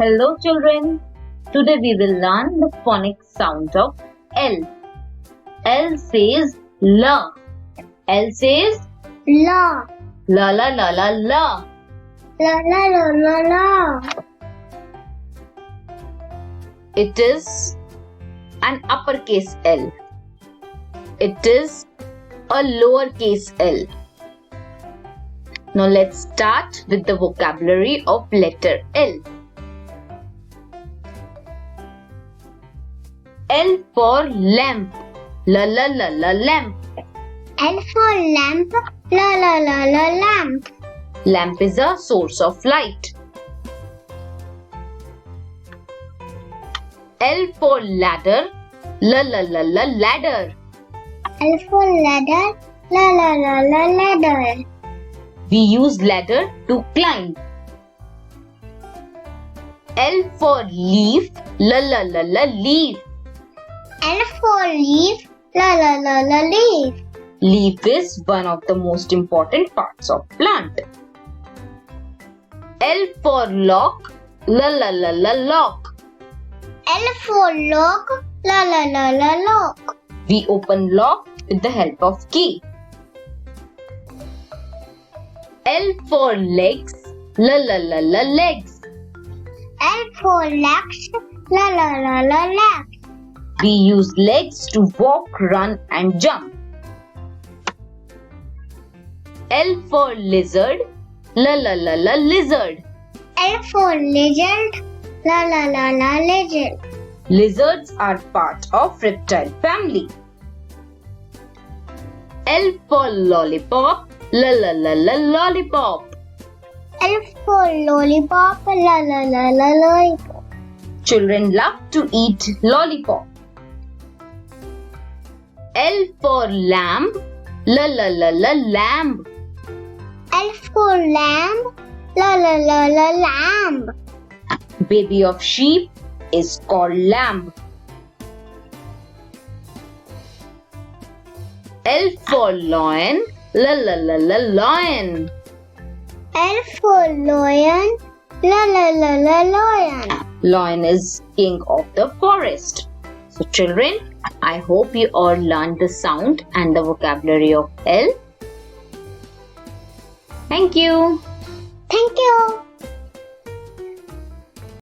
Hello children, today we will learn the phonics sound of L. L says la. L says La. la la la la la. La la la la la. It is an uppercase L. It is a lowercase L. Now let's start with the vocabulary of letter L. L for lamp. La la la la lamp. L for lamp. La la la la lamp. Lamp is a source of light. L for ladder. La la la la ladder. L for ladder. La la la la ladder. We use ladder to climb. L for leaf. La la la la leaf. L for leaf. La la la la leaf. Leaf is one of the most important parts of plant. L for lock. La la la la lock. L for lock. La la la la lock. We open lock with the help of key. L for legs. La la la la legs. L for legs. La la la la legs. We use legs to walk, run and jump. L for lizard. La la la la lizard. L for lizard. La la la la lizard. Lizards are part of reptile family. L for lollipop. La la la la lollipop. L for lollipop. La la la la lollipop. Children love to eat lollipop. L for lamb. La la la la lamb. L for lamb. La la la la lamb. Baby of sheep is called lamb. L for lion. La la la la lion. L for lion. La la la la lion. Lion is king of the forest. So children, I hope you all learned the sound and the vocabulary of L. Thank you. Thank you.